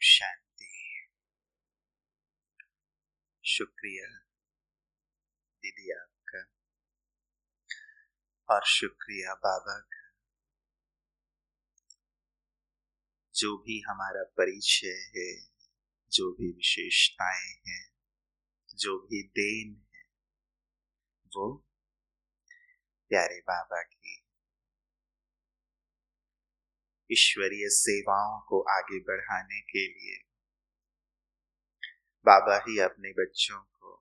शांति। शुक्रिया दीदी आपका और शुक्रिया बाबा का। जो भी हमारा परिचय है, जो भी विशेषताएं हैं, जो भी देन है, वो प्यारे बाबा की ईश्वरीय सेवाओं को आगे बढ़ाने के लिए बाबा ही अपने बच्चों को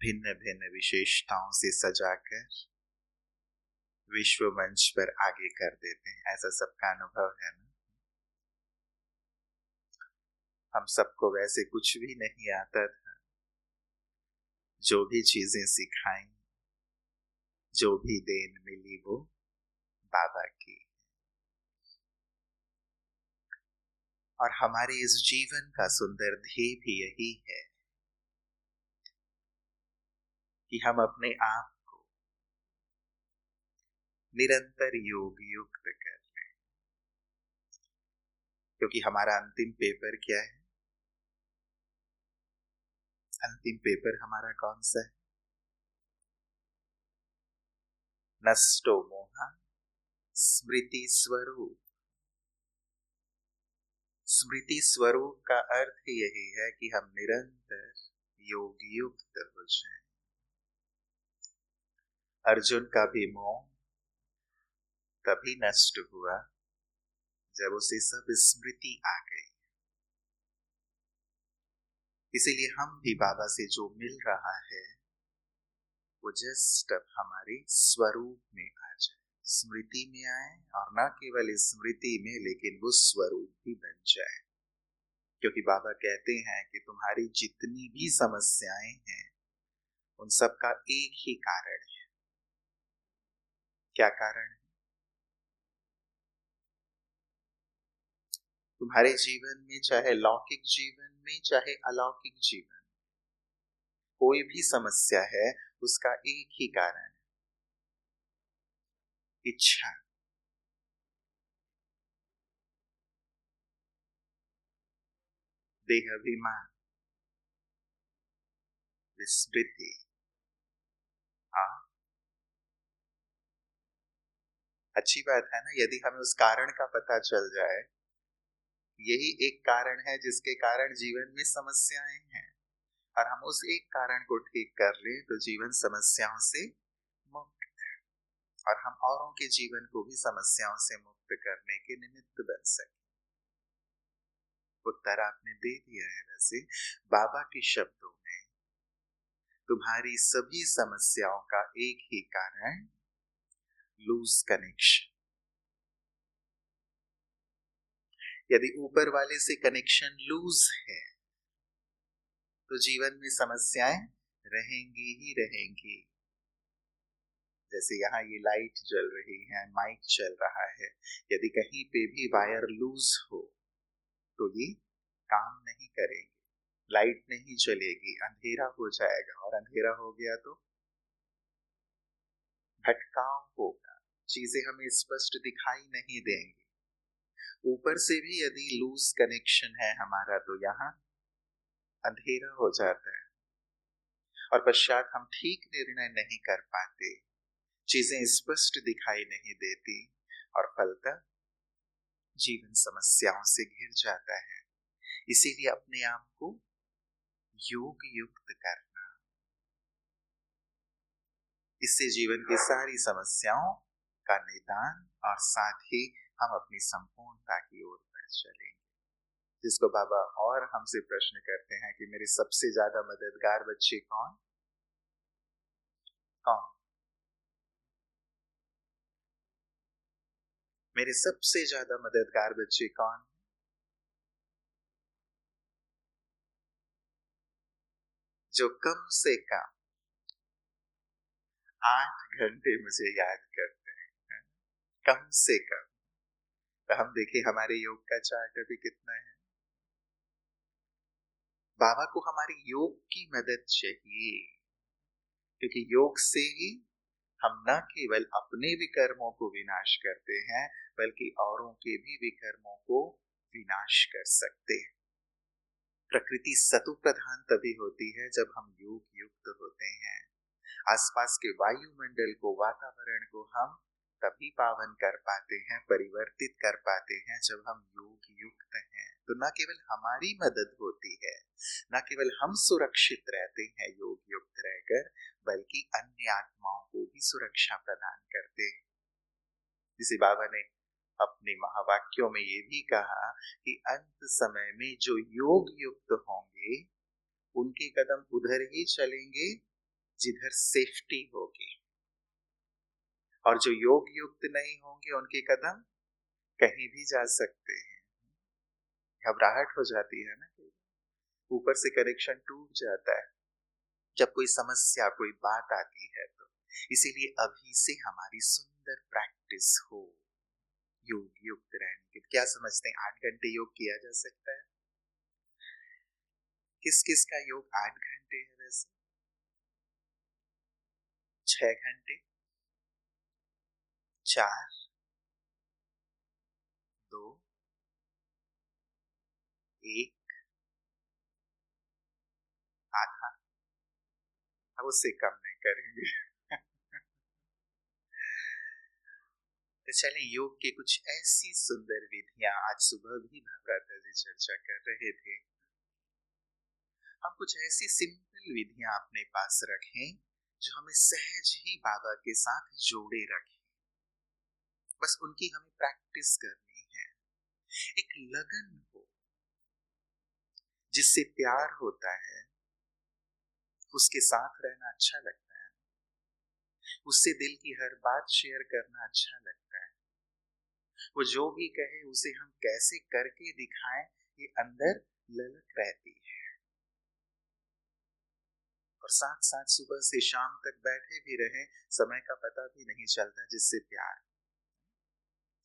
भिन्न भिन्न विशेषताओं से सजाकर विश्व मंच पर आगे कर देते हैं। ऐसा सबका अनुभव है ना। हम सबको वैसे कुछ भी नहीं आता था। जो भी चीजें सिखाई, जो भी देन मिली, वो बाबा की। और हमारे इस जीवन का सुंदर ध्येय भी यही है कि हम अपने आप को निरंतर योग युक्त कर लें। क्योंकि हमारा अंतिम पेपर क्या है? अंतिम पेपर हमारा कौन सा है? नष्टो मोहा स्मृति स्वरूप। स्मृति स्वरूप का अर्थ ही यही है कि हम निरंतर योग युक्त हो जाएं। अर्जुन का भी मोह तभी नष्ट हुआ जब उसे सब स्मृति आ गई। इसीलिए हम भी बाबा से जो मिल रहा है वो जस्ट अब हमारे स्वरूप में आ जाए, स्मृति में आए, और न केवल स्मृति में लेकिन वो स्वरूप भी बन जाए। क्योंकि बाबा कहते हैं कि तुम्हारी जितनी भी समस्याएं हैं उन सब का एक ही कारण है। क्या कारण है? तुम्हारे जीवन में, चाहे लौकिक जीवन में चाहे अलौकिक जीवन, कोई भी समस्या है उसका एक ही कारण है, इच्छा। देहाभिमान, विस्मृति। हाँ, अच्छी बात है ना। यदि हमें उस कारण का पता चल जाए, यही एक कारण है जिसके कारण जीवन में समस्याएं हैं, और हम उस एक कारण को ठीक कर लें तो जीवन समस्याओं से मुक्त, और हम औरों के जीवन को भी समस्याओं से मुक्त करने के निमित्त बन सके। उत्तर आपने दे दिया है। वैसे बाबा के शब्दों में तुम्हारी सभी समस्याओं का एक ही कारण लूज कनेक्शन। यदि ऊपर वाले से कनेक्शन लूज है तो जीवन में समस्याएं रहेंगी ही रहेंगी। जैसे यहाँ ये लाइट जल रही है, माइक चल रहा है, यदि कहीं पे भी वायर लूज हो तो ये काम नहीं करेंगे, लाइट नहीं चलेगी, अंधेरा हो जाएगा, और अंधेरा हो गया तो भटकाव होगा, चीजें हमें स्पष्ट दिखाई नहीं देंगी। ऊपर से भी यदि लूज कनेक्शन है हमारा तो यहाँ अंधेरा हो जाता है, और पश्चात हम ठीक निर्णय नहीं कर पाते, चीजें स्पष्ट दिखाई नहीं देती, और फलतः जीवन समस्याओं से घिर जाता है। इसीलिए अपने आप को योग युक्त करना, इससे जीवन की सारी समस्याओं का निदान, और साथ ही हम अपनी संपूर्णता की ओर बढ़ चलेंगे। जिसको बाबा और हमसे प्रश्न करते हैं कि मेरे सबसे ज्यादा मददगार बच्चे कौन कौन? मेरे सबसे ज्यादा मददगार बच्चे कौन? जो कम से कम 8 घंटे मुझे याद करते हैं, कम से कम। तो हम देखिए हमारे योग का चार्ट अभी कितना है। बाबा को हमारी योग की मदद चाहिए, क्योंकि योग से ही हम न केवल अपने विकर्मों को विनाश करते हैं बल्कि औरों के भी विकर्मों को विनाश कर सकते हैं। प्रकृति सतु प्रधान तभी होती है जब हम योग युक्त होते हैं। आसपास के वायुमंडल को, वातावरण को हम तभी पावन कर पाते हैं, परिवर्तित कर पाते हैं जब हम योग युक्त हैं। तो न केवल हमारी मदद होती है, न केवल हम सुरक्षित रहते हैं योग युक्त रहकर, बल्कि अन्य आत्माओं को भी सुरक्षा प्रदान करते हैं। जिसे बाबा ने अपने महावाक्यों में ये भी कहा कि अंत समय में जो योग युक्त होंगे उनके कदम उधर ही चलेंगे जिधर सेफ्टी होगी, और जो योग युक्त नहीं होंगे उनके कदम कहीं भी जा सकते हैं। घबराहट हो जाती है ना, ऊपर से कनेक्शन टूट जाता है जब कोई समस्या, कोई बात आती है। तो इसीलिए अभी से हमारी सुंदर प्रैक्टिस हो योग युक्त रहने की। क्या समझते हैं, 8 घंटे योग किया जा सकता है? किस किस का योग 8 घंटे है? वैसे 6 घंटे, 4, 2, 1, आधा। अब उससे कम नहीं करेंगे। तो चलें, योग के कुछ ऐसी सुंदर विधियां, आज सुबह भी भ्राता जी चर्चा कर रहे थे, हम कुछ ऐसी सिंपल विधियां अपने पास रखें जो हमें सहज ही बाबा के साथ जोड़े रखें। बस उनकी हमें प्रैक्टिस करनी है। एक लगन हो, जिससे प्यार होता है, उसके साथ रहना अच्छा लगता है, उससे दिल की हर बात शेयर करना अच्छा लगता है। वो जो भी कहे उसे हम कैसे करके दिखाएं, ये अंदर ललक रहती है। और साथ साथ सुबह से शाम तक बैठे भी रहे, समय का पता भी नहीं चलता, जिससे प्यार।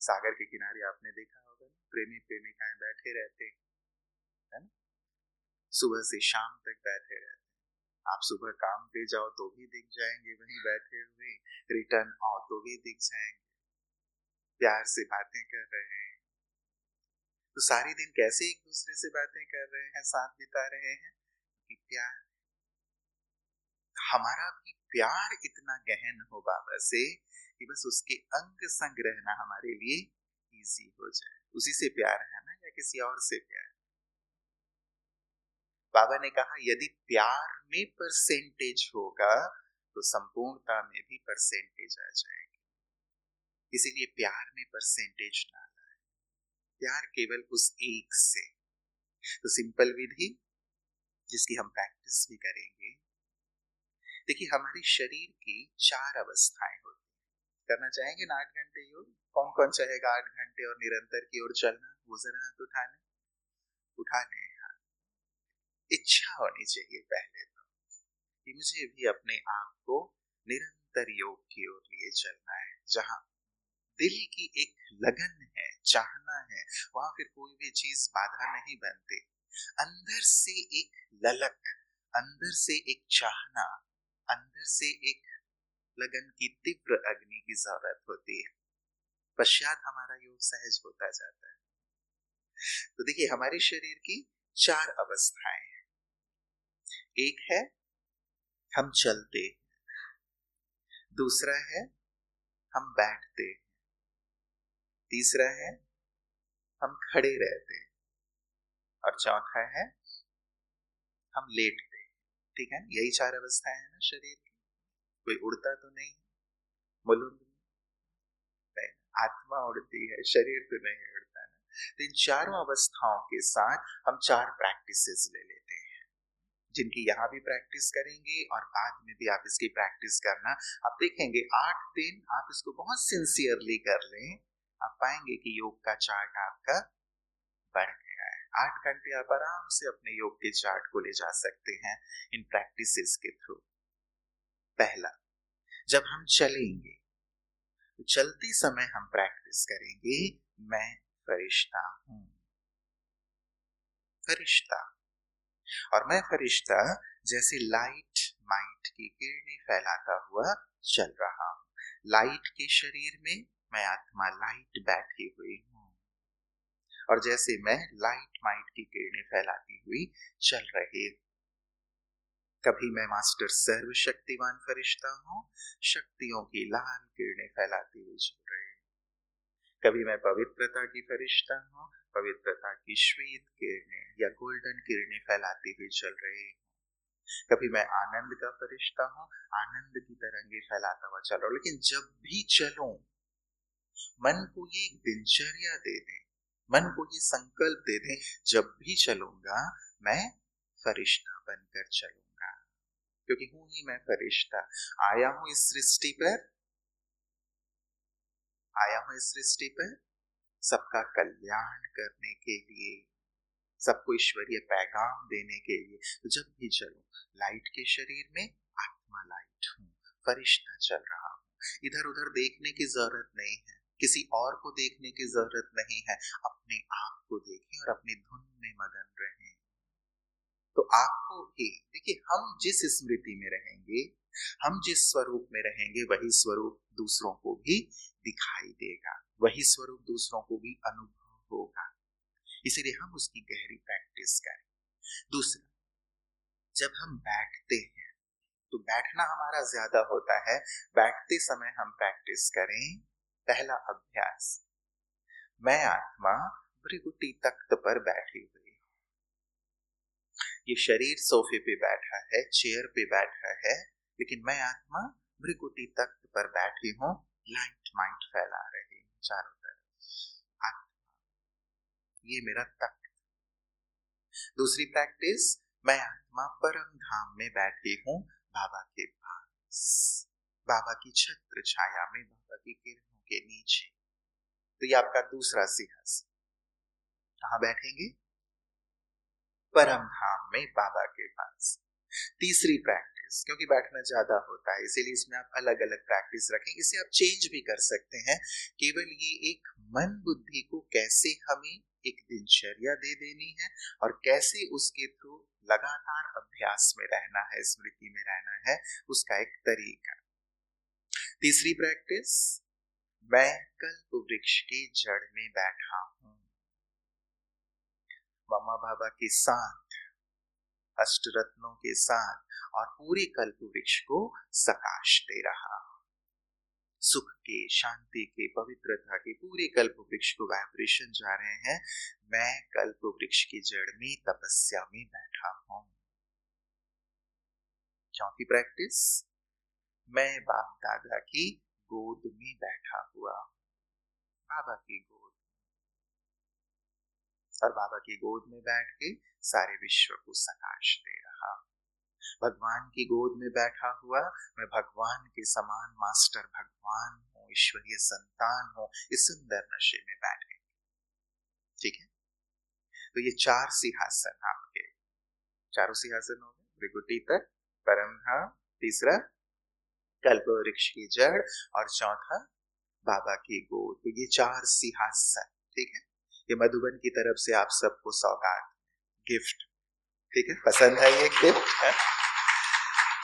सागर के किनारे आपने देखा होगा, प्रेमी प्रेमिकाएं बैठे रहते हैं, सुबह से शाम तक बैठे रहते। आप सुबह काम पे जाओ तो भी दिख जाएंगे वहीं बैठे हुए, रिटर्न आओ तो भी दिख जाएंगे, प्यार से बातें कर रहे हैं। तो सारे दिन कैसे एक दूसरे से बातें कर रहे हैं, साथ बिता रहे हैं, कि प्यार। हमारा भी प्यार इतना गहन हो बाबा से कि बस उसके अंग संग रहना हमारे लिए इजी हो जाए। उसी से प्यार है ना, या किसी और से प्यार? बाबा ने कहा यदि प्यार में परसेंटेज होगा तो संपूर्णता में भी परसेंटेज आ जाएगी। इसीलिए प्यार में परसेंटेज ना लाए, प्यार केवल उस एक से। तो सिंपल विधि जिसकी हम प्रैक्टिस भी करेंगे। देखिए, हमारे शरीर की 4 अवस्थाएं होती हैं। करना चाहेंगे ना 8 घंटे योग? कौन कौन चाहेगा 8 घंटे और निरंतर की ओर चलना? वो जरा हाथ उठा लें। इच्छा होनी चाहिए पहले तो, कि मुझे भी अपने आप को निरंतर योग की ओर लिए चलना है। जहां दिल की एक लगन है, चाहना है, वहां फिर कोई भी चीज बाधा नहीं बनती। अंदर से एक ललक, अंदर से एक चाहना, अंदर से एक लगन की तीव्र अग्नि की जरूरत होती है। पश्चात हमारा योग सहज होता जाता है। तो देखिए, हमारे शरीर की 4 अवस्थाएं हैं। एक है हम चलते, दूसरा है हम बैठते, तीसरा है हम खड़े रहते, और चौथा है हम लेटते। ठीक है, यही 4 अवस्थाएं हैं ना शरीर की। कोई उड़ता तो नहीं, मुलुंड नहीं, आत्मा उड़ती है, शरीर तो नहीं उड़ता ना। तो इन चारों अवस्थाओं के साथ हम 4 प्रैक्टिसेस ले लेते हैं, जिनकी यहाँ भी प्रैक्टिस करेंगे और बाद में भी आप इसकी प्रैक्टिस करना। आप देखेंगे 8 दिन आप इसको बहुत सिंसियरली कर लें, आप पाएंगे कि योग का चार्ट आपका बढ़ गया है। 8 घंटे आप आराम से अपने योग के चार्ट को ले जा सकते हैं इन प्रैक्टिसेस के थ्रू। पहला, जब हम चलेंगे तो चलते समय हम प्रैक्टिस करेंगे, मैं फरिश्ता हूं। फरिश्ता, और मैं फरिश्ता जैसे लाइट माइट की किरणें फैलाता हुआ चल रहा हूं। लाइट के शरीर में मैं आत्मा लाइट बैठी हुई हूं, और जैसे मैं लाइट माइट की किरणें फैलाती हुई चल रही हूं। कभी मैं मास्टर सर्वशक्तिवान फरिश्ता हूं, शक्तियों की लाल किरणें फैलाती हुई चल रही हूं। कभी मैं पवित्रता की फरिश्ता हूं, पवित्रता की श्वेत किरणें या गोल्डन किरणें फैलाती हुई चल रही हूं। कभी मैं आनंद का फरिश्ता हूं, आनंद की तरंगे फैलाता हुआ चल रहा हूं। लेकिन जब भी चलूं, मन को ये दिनचर्या दे दें, मन को ये संकल्प दे दें, जब भी चलूंगा मैं फरिश्ता बनकर चलूंगा, क्योंकि हूं ही मैं फरिश्ता। आया हूं इस सृष्टि पर, आया हूं इस सृष्टि पर सबका कल्याण करने के लिए, सबको ईश्वरीय पैगाम देने के लिए। तो जब भी चलो, लाइट के शरीर में आत्मा लाइट हूं, फरिश्ता चल रहा हूं। इधर उधर देखने की जरूरत नहीं है, किसी और को देखने की जरूरत नहीं है। अपने आप को देखें और अपनी धुन में मगन रहें। तो आपको भी देखिए, हम जिस स्मृति में रहेंगे, हम जिस स्वरूप में रहेंगे, वही स्वरूप दूसरों को भी दिखाई देगा, वही स्वरूप दूसरों को भी अनुभव होगा। इसीलिए हम उसकी गहरी प्रैक्टिस करें। दूसरा, जब हम बैठते हैं तो बैठना हमारा ज्यादा होता है, बैठते समय हम प्रैक्टिस करें। पहला अभ्यास, मैं आत्मा भृगुटी तख्त पर बैठी हुई, ये शरीर सोफे पे बैठा है, चेयर पे बैठा है, लेकिन मैं आत्मा भृगुटी तख्त पर बैठी हूं, लाइट माइट फैला रही हूं चारों तरफ। आत्मा, ये मेरा तख्त। दूसरी प्रैक्टिस, मैं आत्मा परम धाम में बैठी हूं, बाबा के पास, बाबा की छत्र छाया में, बाबा की किरणों के नीचे। तो ये आपका दूसरा सिंहासन। कहां बैठेंगे? परम धाम में, बाबा के पास। तीसरी प्रैक्टिस, क्योंकि बैठना ज्यादा होता है इसीलिए इसमें आप अलग अलग प्रैक्टिस रखें, इसे आप चेंज भी कर सकते हैं। केवल ये एक मन बुद्धि को कैसे हमें एक दिनचर्या दे देनी है और कैसे उसके थ्रू लगातार अभ्यास में रहना है, स्मृति में रहना है, उसका एक तरीका। तीसरी प्रैक्टिस, मैं कल्प वृक्ष की जड़ में बैठा हूं, मम्मा बाबा के साथ, अष्टरत्नों के साथ, और पूरे कल्प वृक्ष को सकाश दे रहा, सुख के, शांति के, पवित्रता के पूरे कल्प वृक्ष को वाइब्रेशन जा रहे हैं। मैं कल्प वृक्ष की जड़ में तपस्या में बैठा हूं। चौथी प्रैक्टिस, मैं बाप दादा की गोद में बैठा हुआ, बाबा की गोद, और बाबा की गोद में बैठ के सारे विश्व को सकाश दे रहा। भगवान की गोद में बैठा हुआ मैं भगवान के समान मास्टर भगवान हूँ, ईश्वरीय संतान हूँ, इस सुंदर नशे में बैठे। ठीक है, तो ये चार सिंहासन आपके, चारों सिंहासन हो गए, भृगुटी तक, परम धाम, तीसरा कल्प वृक्ष की जड़, और चौथा बाबा की गोद। तो ये चार सिंहासन, ठीक है, ये मधुबन की तरफ से आप सबको सौगात, गिफ्ट, ठीक है, पसंद है ये गिफ्ट?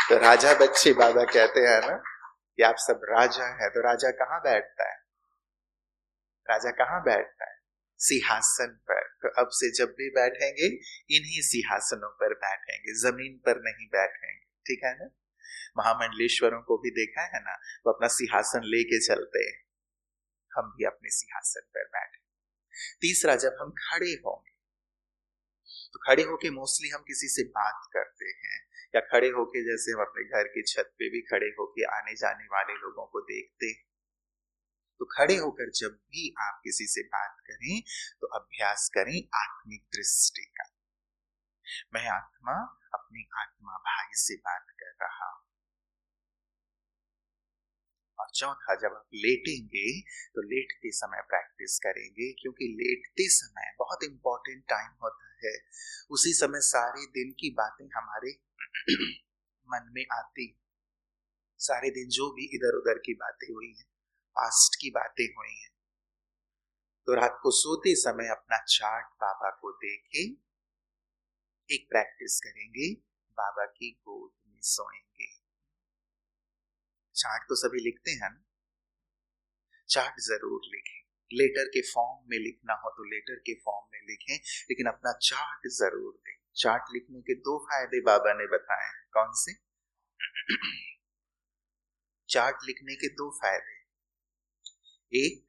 तो राजा बच्चे बाबा कहते हैं ना कि आप सब राजा है, तो राजा कहाँ बैठता है? राजा कहाँ बैठता है? सिंहासन पर। तो अब से जब भी बैठेंगे इन्हीं सिंहासनों पर बैठेंगे, जमीन पर नहीं बैठेंगे, ठीक है ना? महामंडलेश्वरों को भी देखा है ना, वो अपना सिंहासन लेके चलते हैं, हम भी अपने सिंहासन पर बैठे। तीसरा, जब हम खड़े होंगे तो खड़े होके मोस्टली हम किसी से बात करते हैं, या खड़े होके जैसे हम अपने घर की छत पे भी खड़े होके आने जाने वाले लोगों को देखते हैं। तो खड़े होकर जब भी आप किसी से बात करें तो अभ्यास करें आत्मिक दृष्टि का। मैं आत्मा अपनी आत्मा भाई से बात कर रहा हूं। और चौथा, जब आप लेटेंगे तो लेटते समय प्रैक्टिस करेंगे, क्योंकि लेटते समय बहुत इंपॉर्टेंट टाइम होता है। उसी समय सारे दिन की बातें हमारे मन में आती, सारे दिन जो भी इधर उधर की बातें हुई हैं, पास्ट की बातें हुई हैं। तो रात को सोते समय अपना चार्ट बाबा को देके एक प्रैक्टिस करेंगे, बाबा की गोद में सोएंगे। चार्ट तो सभी लिखते हैं ना, चार्ट जरूर लिखें, लेटर के फॉर्म में लिखना हो तो लेटर के फॉर्म में लिखें, लेकिन अपना चार्ट जरूर दें। चार्ट लिखने के 2 फायदे बाबा ने बताए हैं। कौन से? चार्ट लिखने के 2 फायदे। एक,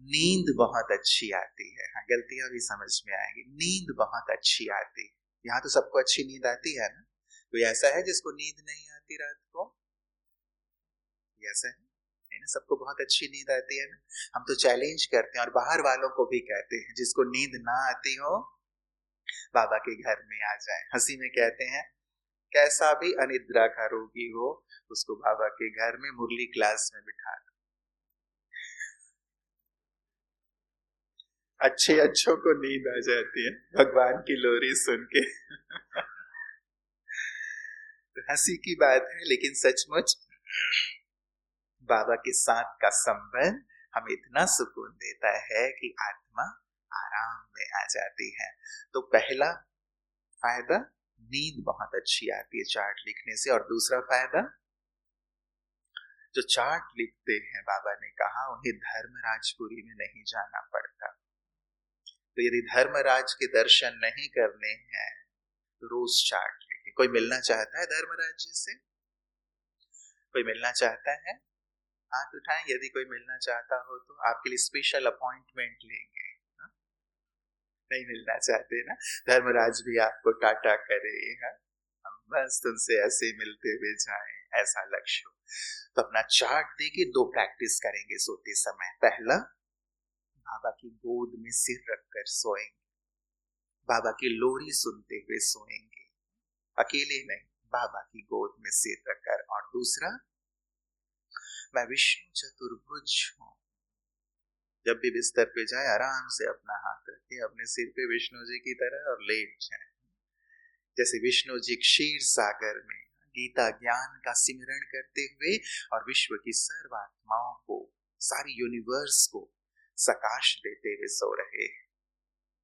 नींद बहुत अच्छी आती है। हाँ, गलतियां भी समझ में आएंगी। नींद बहुत अच्छी आती है। यहाँ तो सबको अच्छी नींद आती है ना? कोई ऐसा है जिसको नींद नहीं आती रात को? ऐसा है नहीं ना? सबको बहुत अच्छी नींद आती है ना? हम तो चैलेंज करते हैं और बाहर वालों को भी कहते हैं, जिसको नींद ना आती हो बाबा के घर में आ जाए। हंसी में कहते हैं, कैसा भी अनिद्रा का रोगी हो उसको बाबा के घर में मुरली क्लास में बिठा दो। अच्छे अच्छों को नींद आ जाती है भगवान की लोरी सुन के। तो हंसी की बात है, लेकिन सचमुच बाबा के साथ का संबंध हमें इतना सुकून देता है कि आत्मा आराम में आ जाती है। तो पहला फायदा, नींद बहुत अच्छी आती है चार्ट लिखने से। और दूसरा फायदा, जो चार्ट लिखते हैं बाबा ने कहा उन्हें धर्मराजपुरी में नहीं जाना पड़ता। तो यदि धर्मराज के दर्शन नहीं करने हैं तो रोज चार्ट लिखें। कोई मिलना चाहता है धर्मराज जी से? कोई मिलना चाहता है? हाथ उठाएं यदि कोई मिलना चाहता हो तो। आपके लिए स्पेशल अपॉइंटमेंट लेंगे। नहीं मिलना चाहते ना? धर्मराज भी आपको टाटा करे, हम बस तुमसे ऐसे मिलते हुए जाएं, ऐसा लक्ष्य हो। तो अपना चार्ट देके 2 प्रैक्टिस करेंगे सोते समय। पहला, बाबा की गोद में सिर रखकर सोएंगे, बाबा की लोरी सुनते हुए सोएंगे, अकेले नहीं, बाबा की गोद में सिर रखकर। और दूसरा, मैं विष्णु चतुर्भुज हूं। जब भी बिस्तर पे जाए आराम से अपना हाथ रखे अपने सिर पे विष्णु जी की तरह और लेट जाए। जैसे विष्णु जी क्षीर सागर में गीता ज्ञान का सिमरण करते हुए और विश्व की सर्व आत्माओं को, सारी यूनिवर्स को सकाश देते हुए सो रहे हैं,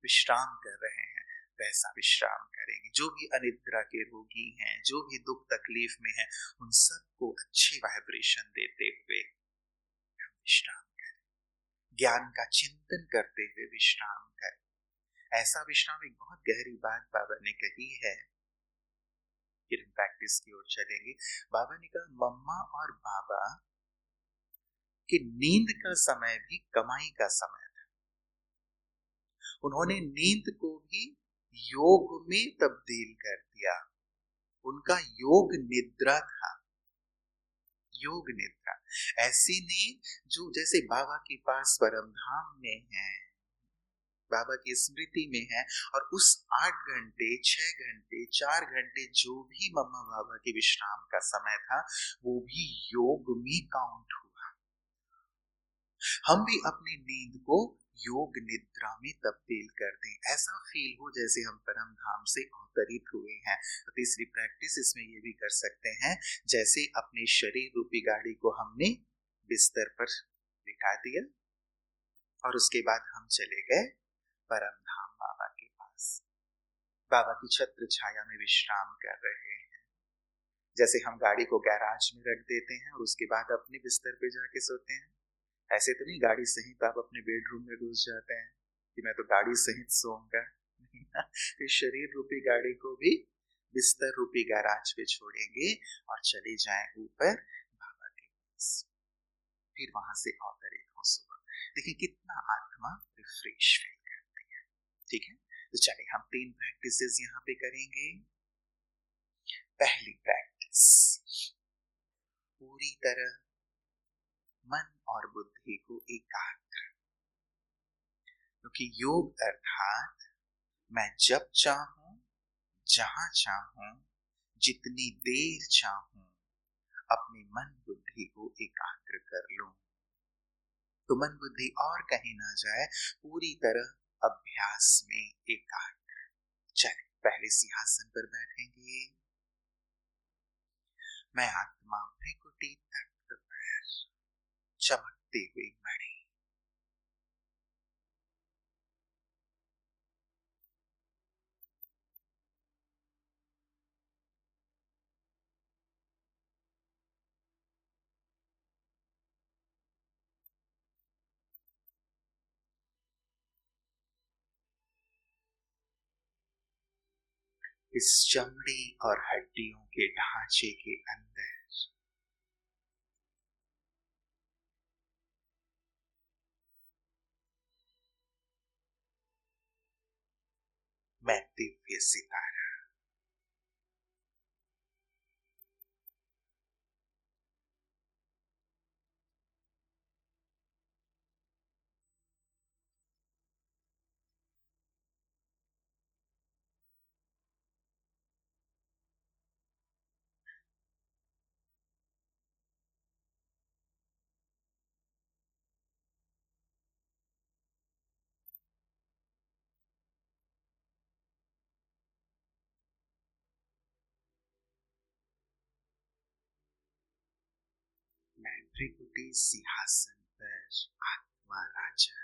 विश्राम कर रहे हैं, वैसा विश्राम करेंगे। जो भी अनिद्रा के रोगी हैं, जो भी दुख तकलीफ में हैं, उन सबको अच्छी वाइब्रेशन देते हुए विश्राम करें, ज्ञान का चिंतन करते हुए विश्राम करें। ऐसा विश्राम, एक बहुत गहरी बात बाबा ने कही है। फिर हम प्रैक्टिस की ओर चलेंगे। बाबा ने कहा, मम्मा और बाबा कि नींद का समय भी कमाई का समय था। उन्होंने नींद को भी योग में तब्दील कर दिया। उनका योग निद्रा था, योग निद्रा। ऐसी नींद जो जैसे बाबा के पास परम धाम में है, बाबा की स्मृति में है, और उस 8 घंटे 6 घंटे 4 घंटे जो भी मम्मा बाबा के विश्राम का समय था वो भी योग में काउंट हुआ। हम भी अपनी नींद को योग निद्रा में तब्दील कर दें, ऐसा फील हो जैसे हम परम धाम से अवतरित हुए हैं। तो तीसरी प्रैक्टिस इसमें ये भी कर सकते हैं, जैसे अपने शरीर रूपी गाड़ी को हमने बिस्तर पर बिठा दिया और उसके बाद हम चले गए परम धाम बाबा के पास, बाबा की छत्र छाया में विश्राम कर रहे हैं। जैसे हम गाड़ी को गैराज में रख देते हैं और उसके बाद अपने बिस्तर पे जाके सोते हैं, ऐसे तो नहीं गाड़ी सहित आप अपने बेडरूम में घुस जाते हैं कि मैं तो गाड़ी सहित सोऊंगा। फिर शरीर रूपी गाड़ी को भी बिस्तर रूपी गैराज पे छोड़ेंगे और चले जाएं ऊपर बाबा के पास, फिर वहां से अवतरित हो सुबह। देखिए कितना आत्मा रिफ्रेश फील करती है। ठीक है, तो चलिए हम 3 प्रैक्टिसेस यहाँ पे करेंगे। पहली प्रैक्टिस, पूरी तरह मन और बुद्धि को एकाग्र, क्योंकि योग अर्थात मैं जब चाहूं, जहां चाहूं, जितनी देर चाहूं अपने मन बुद्धि को एकाग्र कर लूं, तो मन बुद्धि और कहीं ना जाए, पूरी तरह अभ्यास में एकाग्र। चलिए पहले सिंहासन पर बैठेंगे। मैं आत्मा भ्रिकुटी तख्त पर, चमकती हुई मणि, इस चमड़ी और हड्डियों के ढांचे के अंदर मैं दिव्य सितारा, मैं त्रिकुटी सिंहासन पर आत्मा राजा,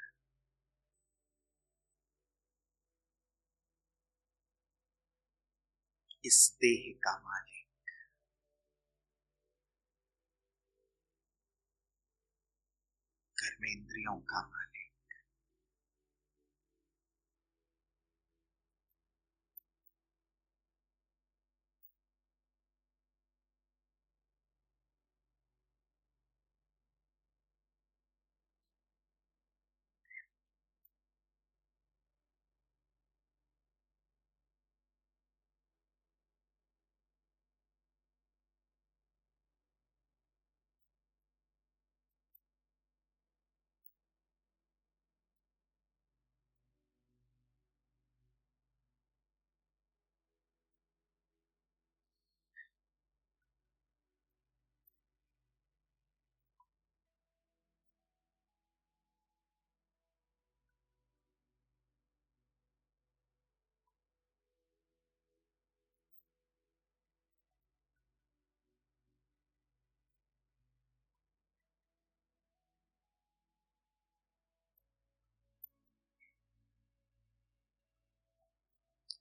इस देह का मालिक, कर्मेंद्रियों का मालिक,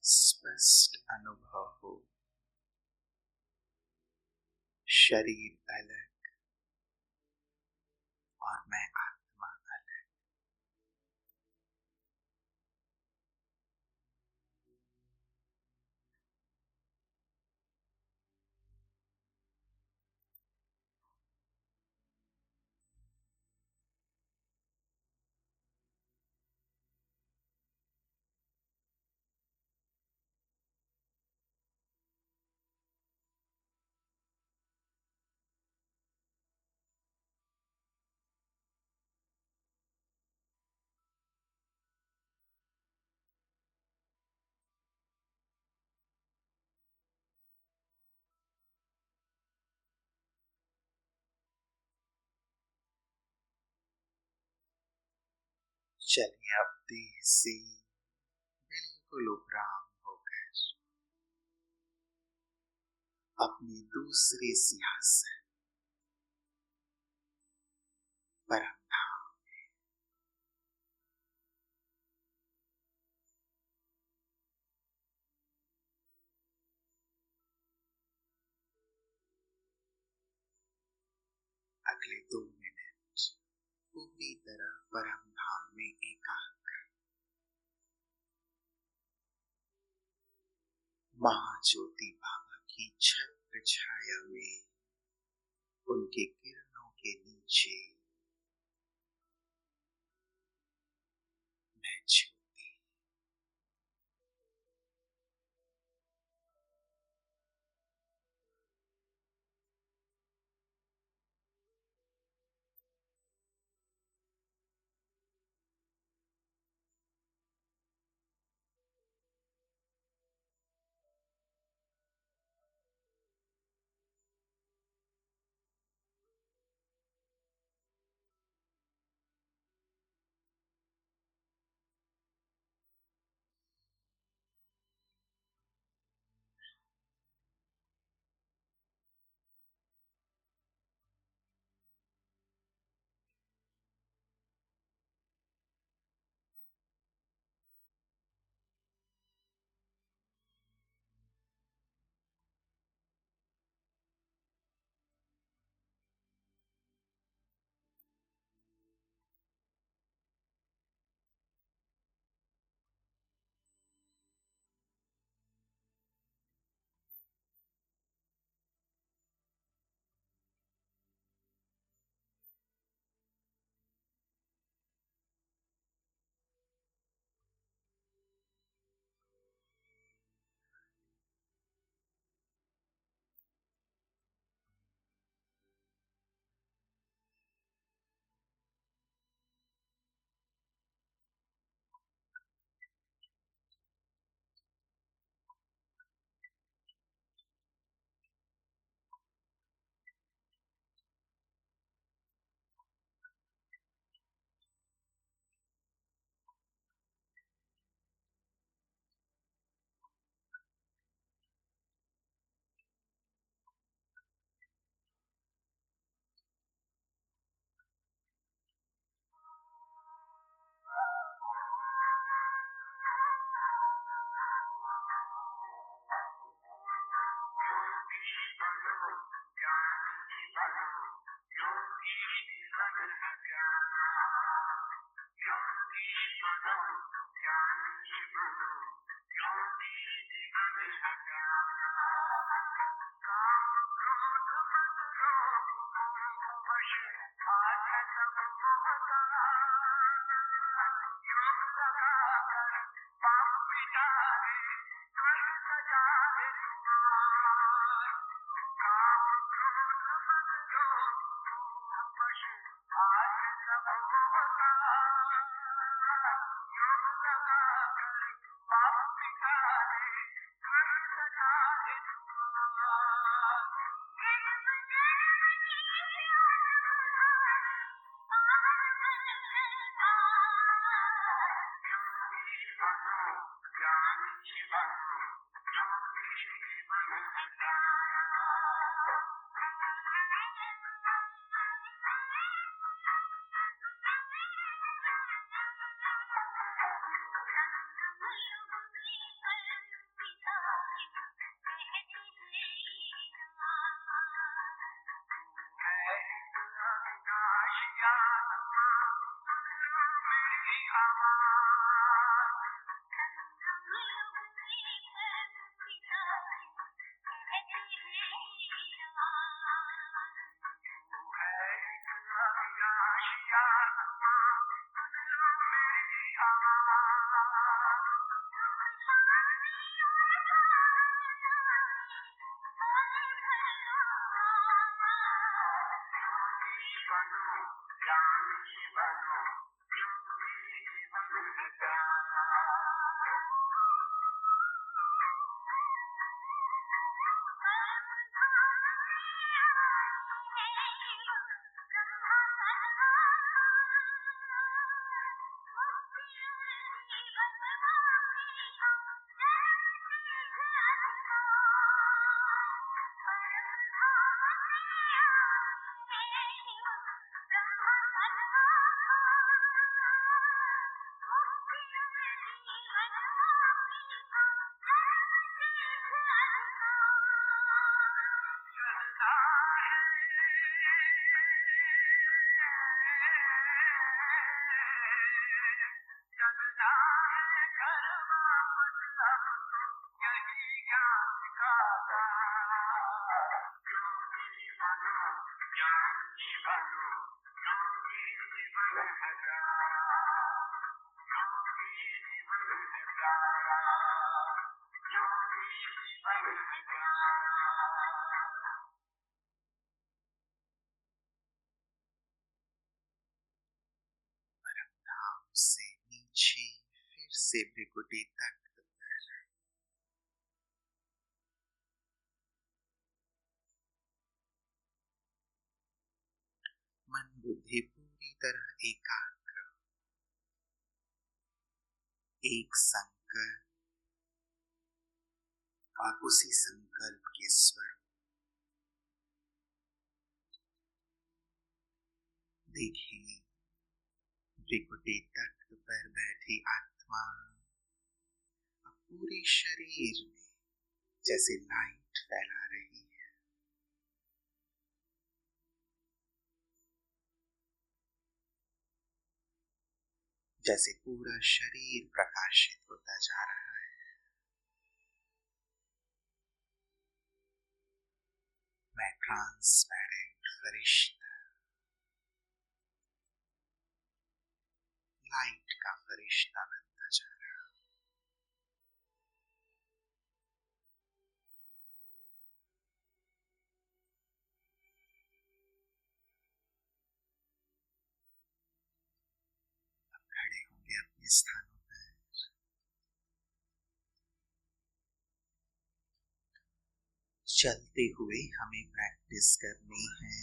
स्पष्ट अनुभव हो, शरीर अलग और मैं आत्मा अलग। चलिए अब देह से बिल्कुल उपराम होकर अपनी दूसरे सिंहासन परम धाम, अगले 2 मिनट पूरी तरह परम धाम में एकाग्र, महाज्योति बाबा की छत्र छाया में, उनके किरणों के नीचे मैं ज्योति। से नीचे फिर से भृकुटी तक मन बुद्धि पूरी तरह एकाग्र, एक संकल्प और उसी संकल्प के स्वरूप देखिए। भृकुटी तख्त पर बैठी आत्मा पूरे शरीर में जैसे लाइट फैला रही है। जैसे पूरा शरीर प्रकाशित होता जा रहा है। मैं ट्रांसपेरेंट फरिश्ता, लाइट का फरिश्ता बनता जा रहा हूं। अब खड़े होंगे अपने स्थानों पर। चलते हुए हमें प्रैक्टिस करनी है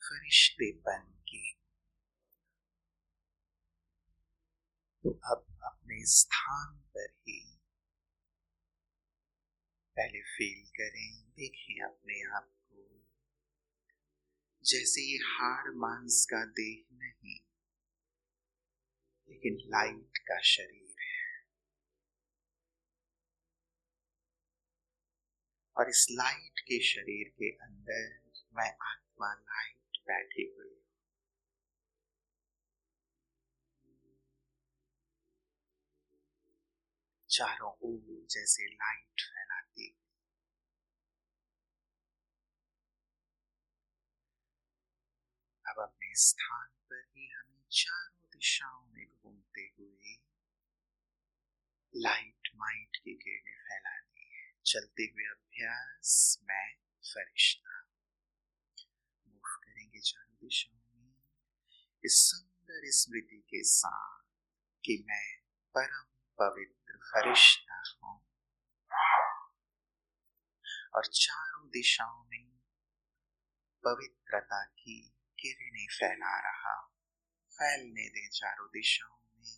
फरिश्तेपन की। तो अब अपने स्थान पर ही पहले फील करें, देखें अपने आप को जैसे ये हाड़ मांस का देह नहीं, लेकिन लाइट का शरीर है। और इस लाइट के शरीर के अंदर मैं आत्मा लाइट बैठी हुई। चारों ओर जैसे लाइट फैलाती। अब अपने स्थान पर ही हमें चारों दिशाओं में घूमते हुए लाइट माइट की किरणें फैलानी है। चलते हुए अभ्यास मैं फरिश्ता। मूव करेंगे चारों दिशाओं में इस सुंदर स्मृति के साथ कि मैं परम पवित्र फरिश्ता हूं और चारों दिशाओं में पवित्रता की किरणें फैला रहा। फैलने दें चारों दिशाओं में।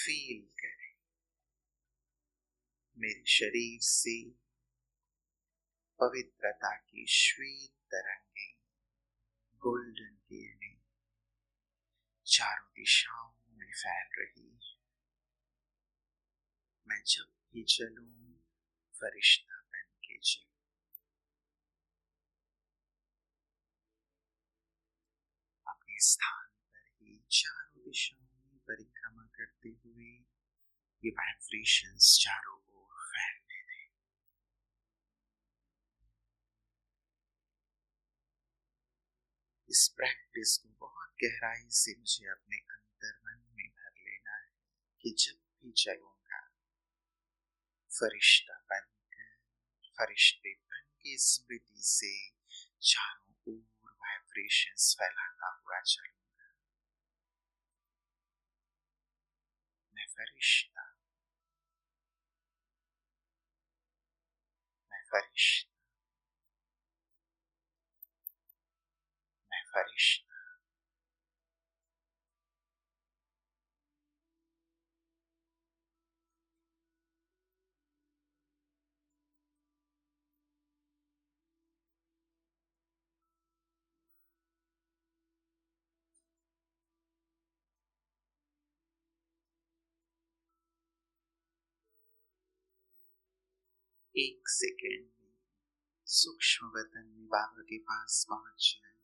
फील करें मेरे शरीर से पवित्रता की श्वेत तरंगें, गोल्डन किरणें चारों दिशाओं में फैल रही है। मैं जब भी चलूं फरिश्ता बन के चलूं। अपने स्थान पर ही चारों दिशाओं में परिक्रमा करते हुए ये वाइब्रेशंस चारों ओर फैलने दें। इस प्रैक्टिस को बहुत गहराई से मुझे अपने अंतर्मन में भर लेना है कि जब भी चलूंगा फरिश्ता बनकर, फरिश्ते बन के स्मृति से चारों ओर वाइब्रेशंस फैलाता हुआ चलूंगा। मैं फरिश्ता, मैं फरिश्ता, मैं फरिश्ता। एक सेकेंड में सूक्ष्म वतन में बाबा के पास पहुंच जाए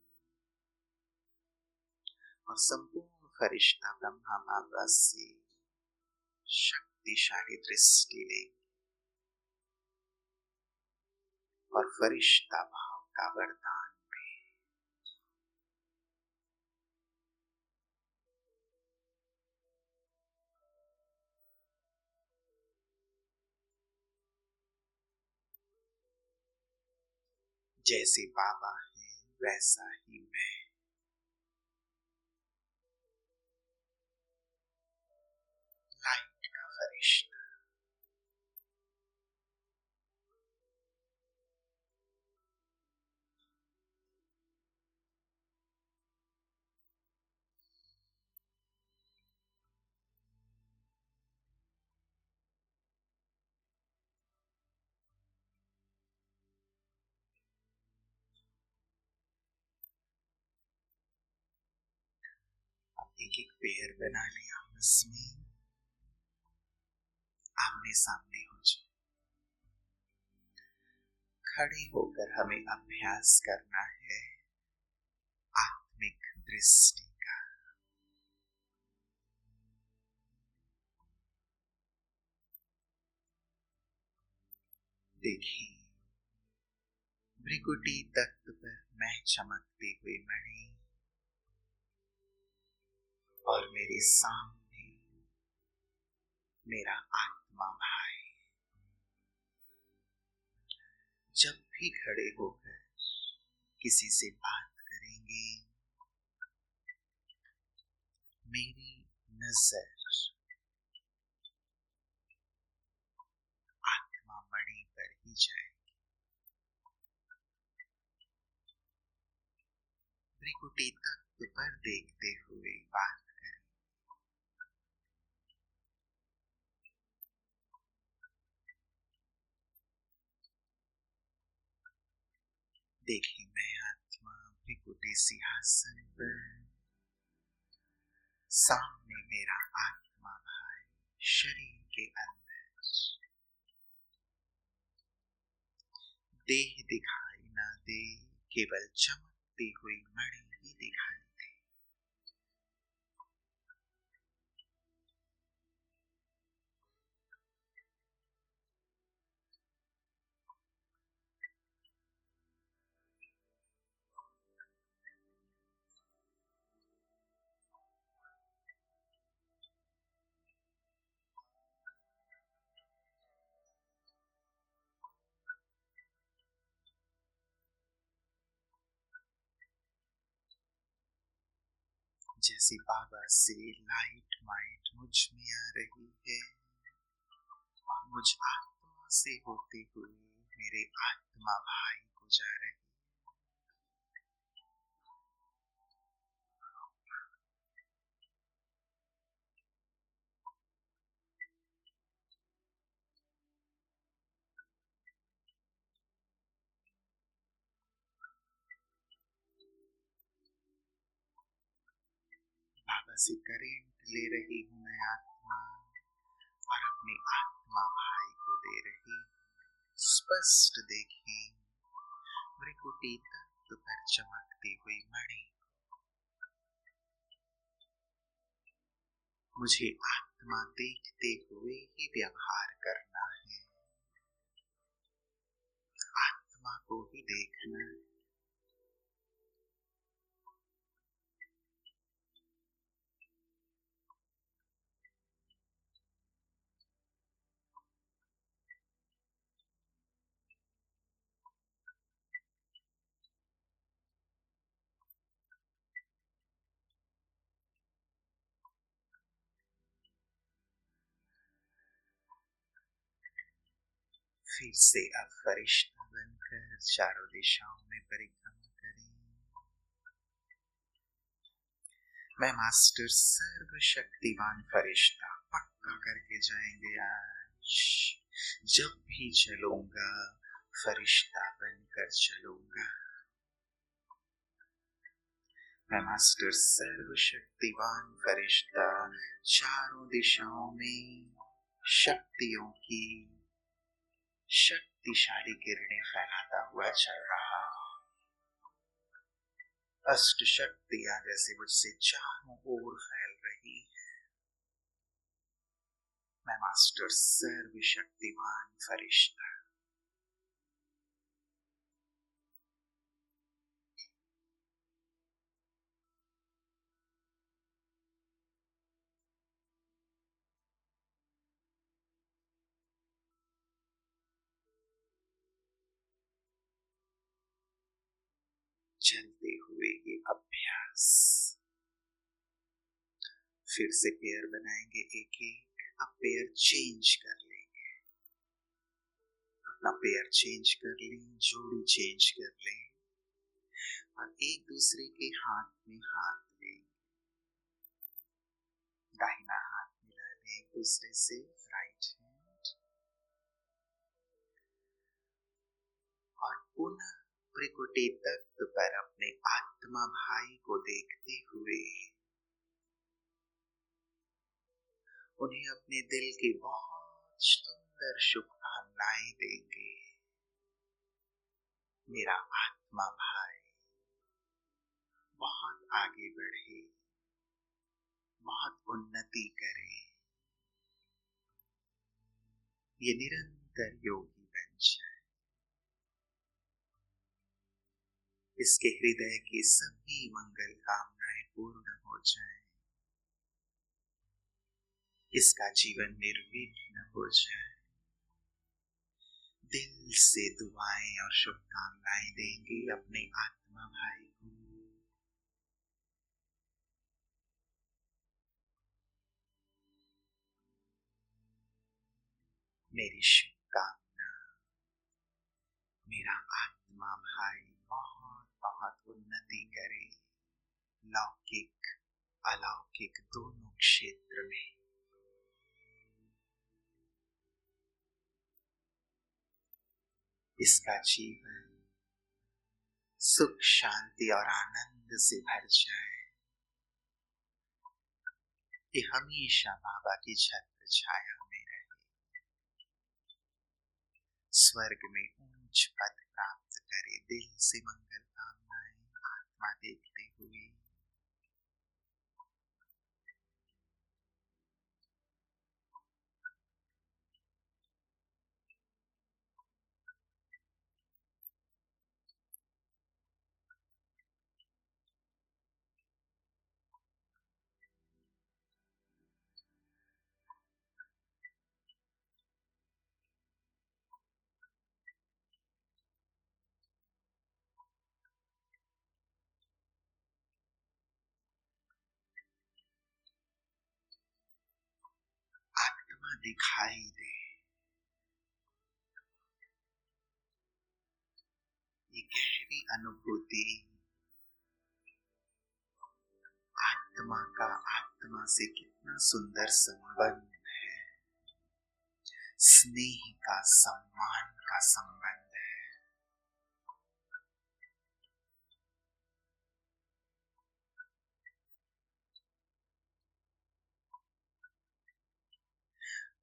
और संपूर्ण फरिश्ता ब्रह्मा बाबा से शक्तिशाली दृष्टि ले और फरिश्ता भाव का वरदान दे। जैसे बाबा है वैसा ही मैं, लाइट का फरिश्ता। अब एक एक पेयर बना ले आपस में, आमने सामने हो जाए। खड़े होकर हमें अभ्यास करना है आत्मिक दृष्टि का। देखिए भृकुटी तख्त पर मैं चमकती हुई मणि और मेरे सामने मेरा आत्मा भाई। जब भी खड़े होकर किसी से बात करेंगे मेरी नजर आत्मा मणि पर ही जाएगी। भृकुटी तख्त पर देखते हुए बात करें। देखिए मैं आत्मा भृकुटी सिंहासन पर, सामने मेरा आत्मा भाई शरीर के अंदर। देह दिखाई ना दे, केवल चमकती हुई मणि ही दिखाई दे। जैसे बाबा से लाइट माइट मुझ में आ रही है और मुझ आत्मा से होते हुए मेरे आत्मा भाई को जा रही है। से करेंट ले रही हूं मैं आत्मा, और अपने आत्मा भाई को दे रही। स्पष्ट देखें भ्रिकुटी तत्व पर चमकती हुई मणि। मुझे आत्मा देखते हुए ही व्यवहार करना है, आत्मा को ही देखना है। फिर से अब फरिश्ता बनकर चारों दिशाओं में परिक्रमा करें। मैं मास्टर सर्वशक्तिवान फरिश्ता पक्का करके जाएंगे आज। जब भी चलूंगा फरिश्ता बनकर चलूंगा। मैं मास्टर सर्वशक्तिवान फरिश्ता चारों दिशाओं में शक्तियों की शक्तिशाली किरणें फैलाता हुआ चल रहा। अष्ट शक्तियां जैसे मुझसे चारों ओर फैल रही है। मैं मास्टर सर्वशक्तिवान फरिश्ता। चलते हुए ये अभ्यास, फिर से पेयर बनाएंगे एक एक। अब पेयर चेंज कर लेंगे, अपना पेयर चेंज कर लें, जोड़ी चेंज कर लें, और एक दूसरे के हाथ में हाथ लें। दाहिना हाथ मिला लें एक दूसरे से, राइट हैंड, और पुनः त्रिकुटी तत्व पर अपने आत्मा भाई को देखते हुए उन्हें अपने दिल की बहुत सुंदर शुभकामनाएं देंगे। मेरा आत्मा भाई बहुत आगे बढ़े, बहुत उन्नति करे, ये निरंतर योगी बन जाए, इसके हृदय की सभी मंगल कामनाएं पूर्ण हो जाएं, इसका जीवन निर्विघ्न हो जाए। दिल से दुआएं और शुभकामनाएं देंगे अपने आत्मा भाई को। मेरी शुभकामना, मेरा आत्मा भाई बहुत बहुत उन्नति करे, लौकिक अलौकिक दोनों क्षेत्र में। इसका जीवन सुख शांति और आनंद से भर जाए, कि हमेशा बाबा की छत्र छाया में रहे, स्वर्ग में ऊंच पद प्राप्त करे। दिल से मंगल कामनाएं आत्मा देखते हुए। आत्मा दिखाई दे, ये गहरी अनुभूति आत्मा का आत्मा से कितना सुंदर संबंध है, स्नेह का सम्मान का संबंध है।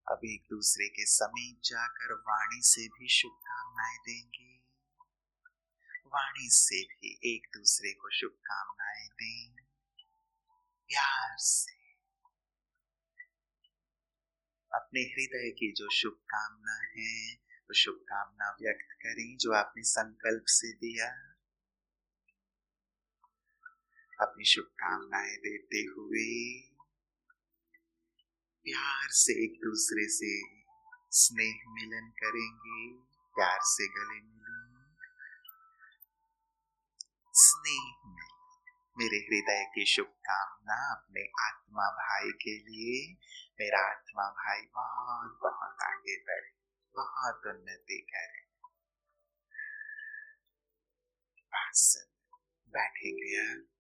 अब एक दूसरे के समीप जाकर वाणी से भी शुभकामनाएं देंगे। वाणी से भी एक दूसरे को शुभकामनाएं दें, प्यार से अपने हृदय की जो शुभकामना है वो शुभकामना व्यक्त करें जो आपने संकल्प से दिया। अपनी शुभकामनाएं देते हुए प्यार से एक दूसरे से स्नेह मिलन करेंगे। प्यार से गले मिलें, स्नेह मिलन। मेरे हृदय की शुभकामना अपने आत्मा भाई के लिए। मेरा आत्मा भाई बहुत बहुत आगे बढ़े, बहुत उन्नति करे। बैठेंगे आप।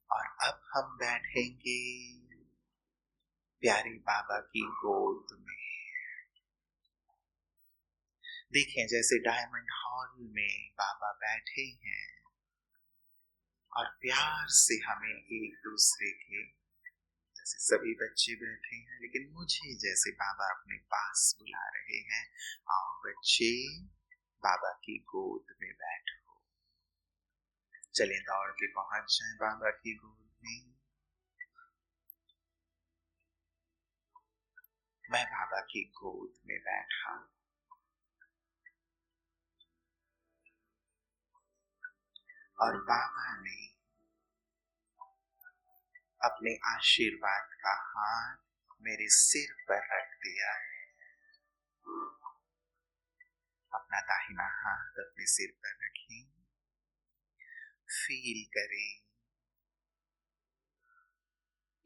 और अब हम बैठेंगे प्यारे बाबा की गोद में। देखें जैसे डायमंड हॉल में बाबा बैठे हैं और प्यार से हमें एक दूसरे के, जैसे सभी बच्चे बैठे हैं लेकिन मुझे जैसे बाबा अपने पास बुला रहे हैं, आओ बच्चे बाबा की गोद में बैठो। चलें दौड़ के पहुंच जाएं बाबा की गोद में। मैं बाबा की गोद में बैठा और बाबा ने अपने आशीर्वाद का हाथ मेरे सिर पर रख दिया है। अपना दाहिना हाथ अपने सिर पर रखें। फील करें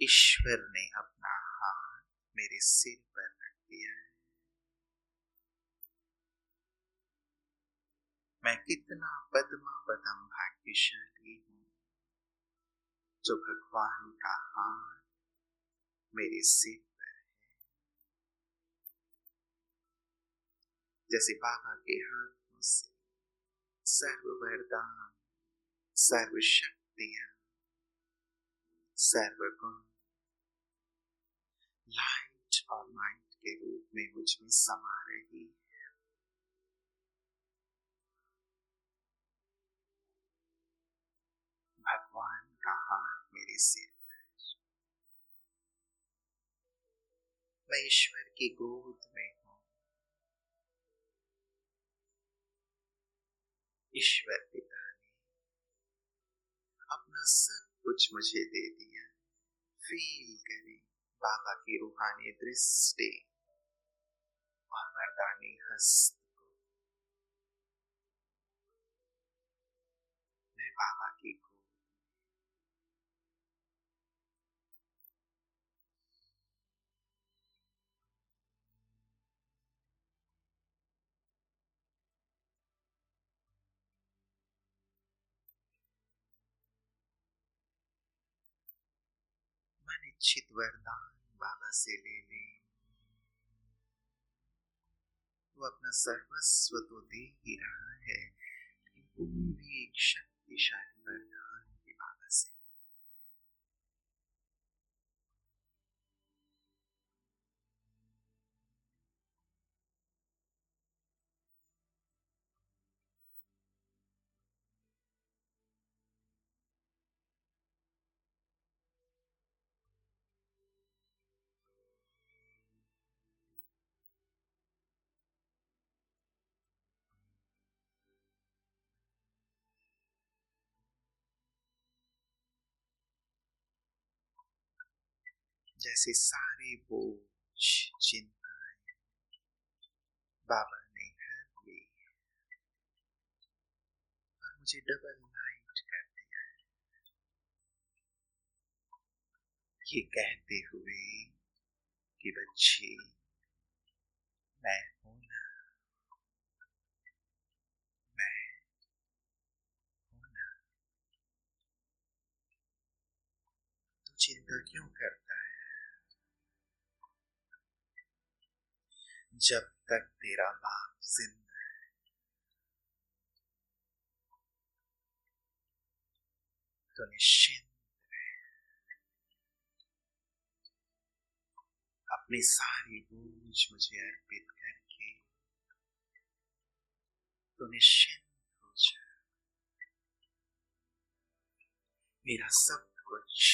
ईश्वर ने अपना हाथ मेरे सिर पर रख दिया है। मैं कितना पद्मा पदम भाग्यशाली हूं जो भगवान का हाथ मेरे सिर पर है। जैसे बाबा के हाथों से सर्व वरदान, सर्व शक्तियां, सर्व गुण लाइट और माइट के रूप में मुझ में समा रही है। भगवान का हाथ मेरे सिर पर। मैं ईश्वर की गोद में हूं। ईश्वर पिता ने अपना सब कुछ मुझे दे दिया। फील करें बाबा की रूहानी दृष्टि और वरदानी हस्त को। मैं बाबा की गोद, मन इच्छित वरदान बाबा से ले लें। वो अपना सर्वस्व तो दे ही रहा है, लेकिन कोई भी एक शक्तिशाली वरदान भी बाबा से। जैसे सारे बोझ चिंताएं बाबा ने हर ली और मुझे डबल लाइट कर दिया है, ये कहते हुए कि बच्चे मैं हूं ना, मैं हूं ना। तू चिंता क्यों करता है? जब तक तेरा बाप जिंदा तो निश्चिंत अपनी सारी बोझ मुझे अर्पित करके तो निश्चिंत हो जा। मेरा सब कुछ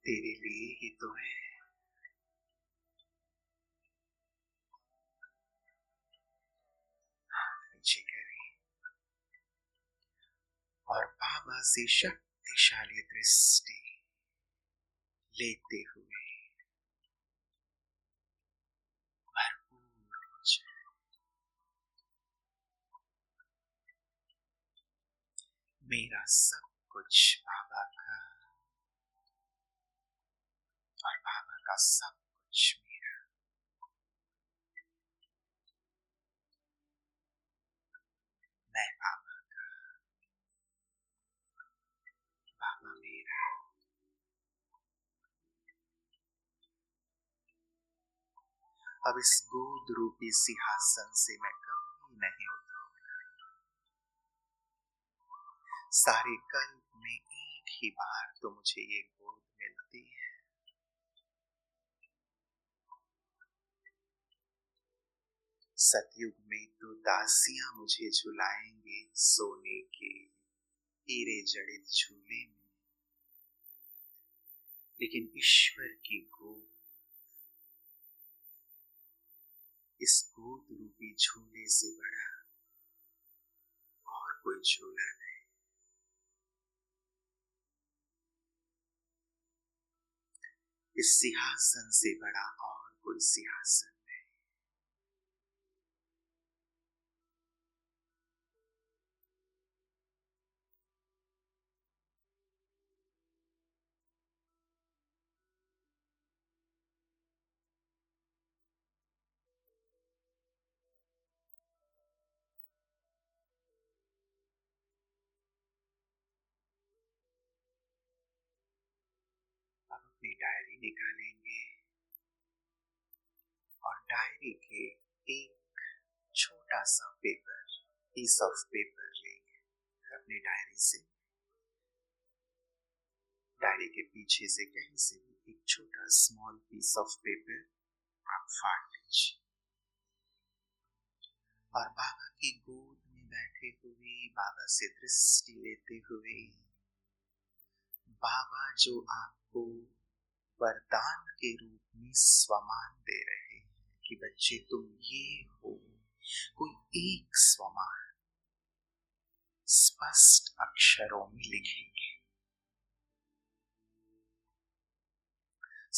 तेरे लिए ही तो है। नीचे करें और बाबा से शक्तिशाली दृष्टि लेते हुए भरपूर हो जाए। मेरा सब कुछ बाबा का और बाबा का सब कुछ मेरा। मैं बाबा का, बाबा मेरा। अब इस गोद रूपी सिंहासन से मैं कभी नहीं उतरूंगा। सारे कल्प में एक ही बार तो मुझे ये गोद मिलती है। सतयुग में तो दासियां मुझे झुलाएंगे सोने के हीरे जड़ित झूले में, लेकिन ईश्वर की गोद, इस गोद रूपी झूले से बड़ा और कोई झूला नहीं। इस सिंहासन से बड़ा और कोई सिंहासन नहीं। अब अपनी डायरी निकालेंगे और डायरी के एक छोटा सा पेपर, पीस ऑफ पेपर लेंगे अपनी डायरी से। डायरी के पीछे से कहीं से भी एक छोटा स्मॉल पीस ऑफ पेपर आप फाड़ लीजिए और बाबा की गोद में बैठे हुए बाबा से दृष्टि लेते हुए, बाबा जो आपको वरदान के रूप में स्वमान दे रहे हैं कि बच्चे तुम ये हो, कोई एक स्वमान स्पष्ट अक्षरों में लिखेंगे।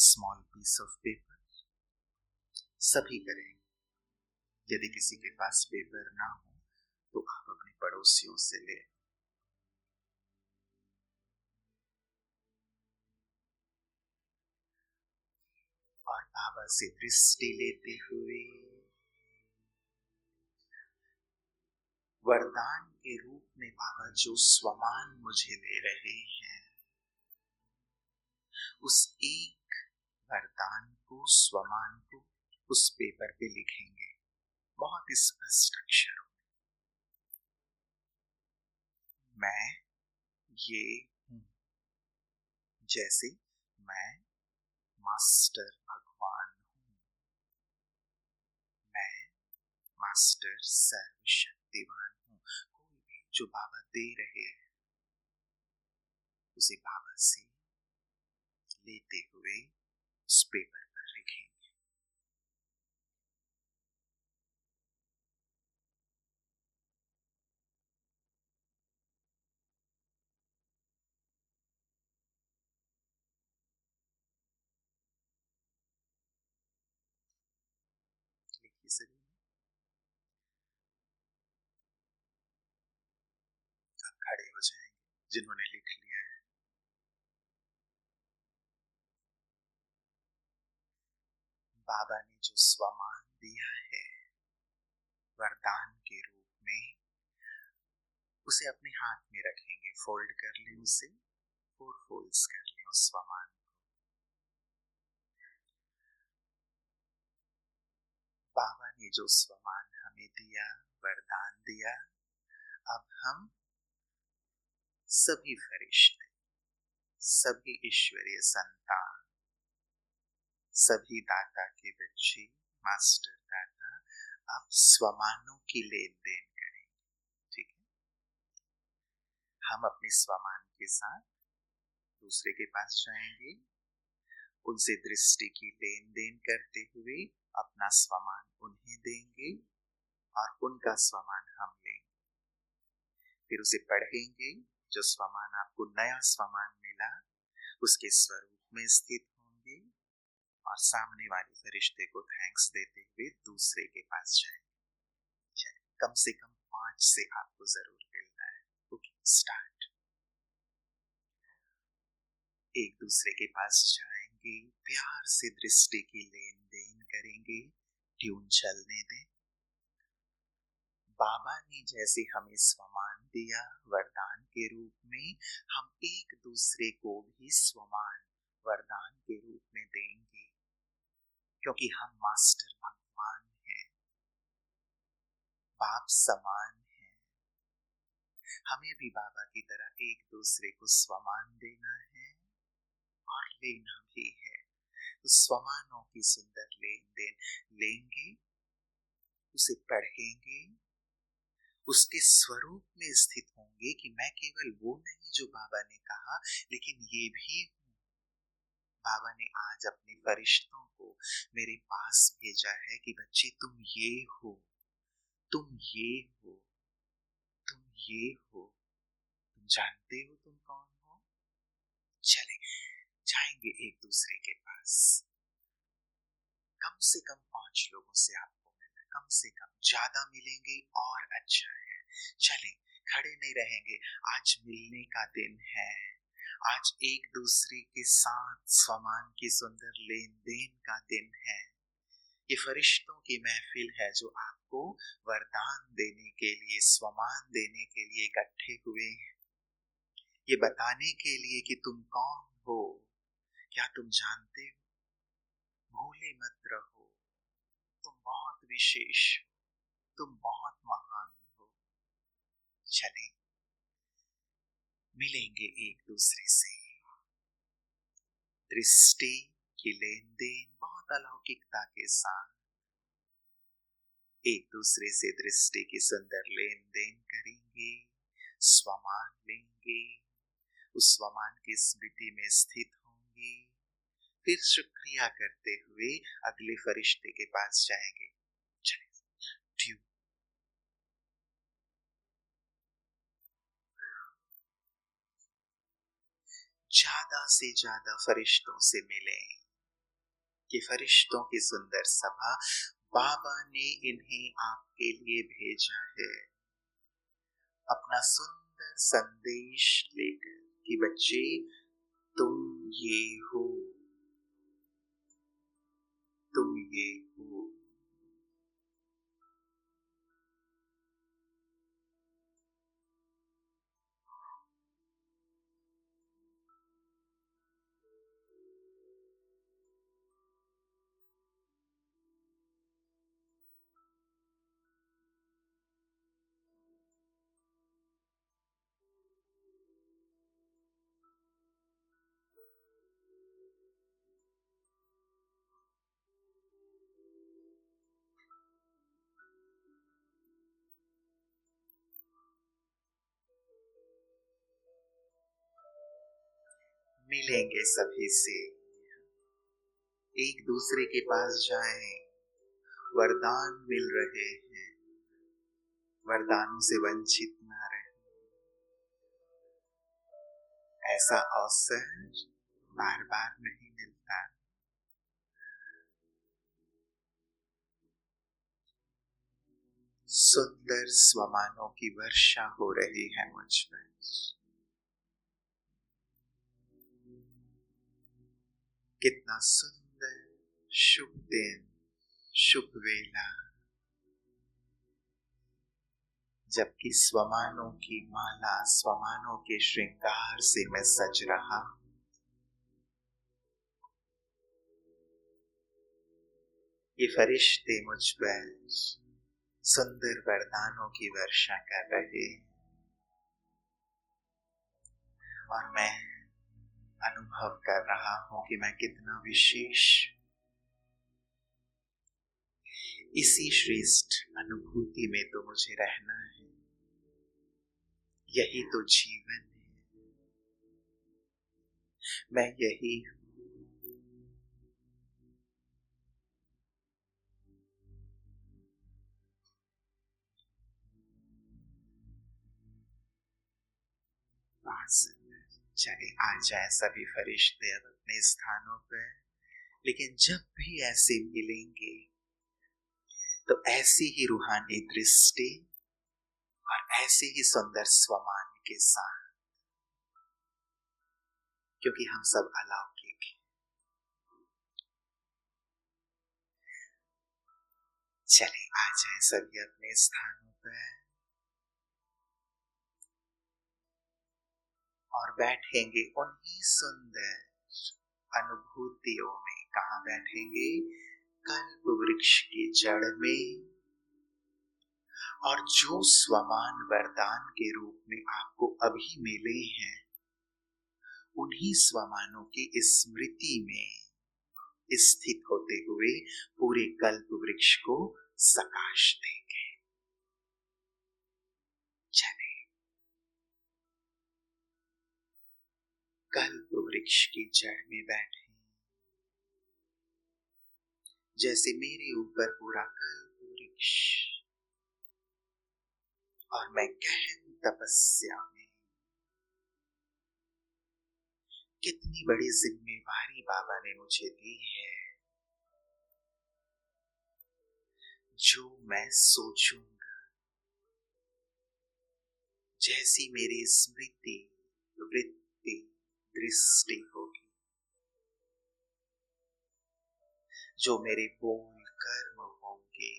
स्मॉल पीस ऑफ पेपर सभी करेंगे। यदि किसी के पास पेपर ना हो तो आप अपने पड़ोसियों से ले। और बाबा से दृष्टि लेते हुए वरदान के रूप में बाबा जो स्वमान मुझे दे रहे हैं, उस एक वरदान को, स्वमान को उस पेपर पे लिखेंगे बहुत स्पष्ट अक्षरों में। मैं ये हूं। जैसे मैं मास्टर भगवान हूं, मैं मास्टर सर्वशक्तिवान हूं। कोई भी जो बाबा दे रहे हैं उसे बाबा से लेते हुए उस पेपर पर लिखेंगे। लिखिए सभी। अब खड़े हो जाएंगे जिन्होंने लिख लिया है। बाबा ने जो स्वमान दिया है वरदान के रूप में, उसे अपने हाथ में रखेंगे। फोल्ड कर लें उसे, 4 फोल्ड्स कर लें उस स्वमान को। बाबा ने जो स्वमान हमें दिया, वरदान दिया, अब हम सभी फरिश्ते, सभी ईश्वरीय संतान, सभी दाता के बच्चे, मास्टर दाता, आप स्वमानों की लेन देन करें। ठीक है, हम अपने स्वमान के साथ दूसरे के पास जाएंगे, उनसे दृष्टि की लेन देन करते हुए अपना स्वमान उन्हें देंगे और उनका स्वमान हम लेंगे। फिर उसे पढ़ेंगे, जो स्वमान आपको नया स्वमान मिला उसके स्वरूप में स्थित होंगे और सामने वाले फरिश्ते को थैंक्स देते हुए दूसरे के पास जाएंगे। कम से कम 5 से आपको जरूर मिलना है। Okay, start. एक दूसरे के पास जाएंगे, प्यार से दृष्टि की लेन देन करेंगे, ट्यून चलने दें। बाबा ने जैसे हमें स्वमान दिया वरदान के रूप में, हम एक दूसरे को भी स्वमान वरदान के रूप में देंगे, क्योंकि हम मास्टर भगवान हैं, बाप समान हैं। हमें भी बाबा की तरह एक दूसरे को स्वमान देना है और लेना भी है। तो स्वमानों की सुंदर लेन देन लेंगे, उसे पढ़ेंगे, उसके स्वरूप में स्थित होंगे कि मैं केवल वो नहीं जो बाबा ने कहा, लेकिन ये भी हूं। बाबा ने आज अपने फरिश्तों को मेरे पास भेजा है कि बच्चे तुम ये हो, तुम ये हो, तुम ये हो। तुम जानते हो तुम कौन हो? चले जाएंगे एक दूसरे के पास। कम से कम 5 लोगों से आपको मिलना, कम से कम, ज्यादा मिलेंगे और अच्छा है। चलें, खड़े नहीं रहेंगे, आज मिलने का दिन है, आज एक दूसरे के साथ स्वमान की सुंदर लेन देन का दिन है। ये फरिश्तों की महफिल है जो आपको वरदान देने के लिए, स्वमान देने के लिए इकट्ठे हुए हैं, ये बताने के लिए कि तुम कौन हो। क्या तुम जानते हो? भूले मत रहो, तुम बहुत विशेष हो, तुम बहुत महान हो। चले मिलेंगे एक दूसरे से, दृष्टि की लेन देन बहुत अलौकिकता के साथ एक दूसरे से दृष्टि की सुंदर लेन देन करेंगे, स्वमान लेंगे, उस स्वमान की स्मृति में स्थित होंगे, फिर शुक्रिया करते हुए अगले फरिश्ते के पास जाएंगे। चलिए, ज्यादा से ज्यादा फरिश्तों से मिलें। कि फरिश्तों की सुंदर सभा, बाबा ने इन्हें आपके लिए भेजा है अपना सुंदर संदेश लेकर कि बच्चे तुम ये हो, तुम ये हो। मिलेंगे सभी से, एक दूसरे के पास जाएं, वरदान मिल रहे हैं, वरदानों से वंचित ना रहे। ऐसा अवसर बार बार नहीं मिलता। सुंदर स्वमानों की वर्षा हो रही है मुझ पर। कितना सुंदर शुभ दिन, शुभ वेला, जबकि स्वमानों की माला, स्वमानों के श्रृंगार से मैं सज रहा। ये फरिश्ते मुझ पर सुंदर वरदानों की वर्षा कर रहे हैं। और मैं अनुभव कर रहा हूं कि मैं कितना विशेष। इसी श्रेष्ठ अनुभूति में तो मुझे रहना है, यही तो जीवन है, मैं यही हूं। चले आ जाए सभी फरिश्ते अब अपने स्थानों पर, लेकिन जब भी ऐसे मिलेंगे तो ऐसी ही रूहानी दृष्टि और ऐसे ही सुंदर स्वमान के साथ, क्योंकि हम सब अलौकिक हैं। चले आ जाए सभी अपने स्थानों पर और बैठेंगे उन्हीं सुंदर अनुभूतियों में। कहाँ बैठेंगे? कल्प वृक्ष की जड़ में। और जो स्वमान वरदान के रूप में आपको अभी मिले हैं, उन्हीं स्वमानों की स्मृति में स्थित होते हुए पूरे कल्प वृक्ष को सकाश देंगे। चले कल्प वृक्ष की जड़ में बैठे, जैसे मेरे ऊपर पूरा कल्प वृक्ष और मैं गहन तपस्या में। कितनी बड़ी जिम्मेवारी बाबा ने मुझे दी है। जो मैं सोचूंगा, जैसी मेरी स्मृति वृत्ति दृष्टि होगी, जो मेरे बोल कर्म होंगे,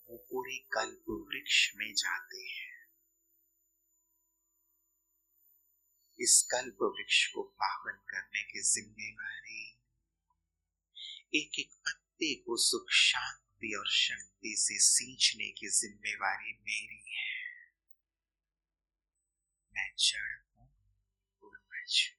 वो पूरे कल्प वृक्ष में जाते हैं। इस कल्प वृक्ष को पावन करने की जिम्मेवारी, एक एक पत्ते को सुख शांति और शक्ति से सींचने की जिम्मेवारी मेरी है। मैं जड़ हूं, पूर्वज।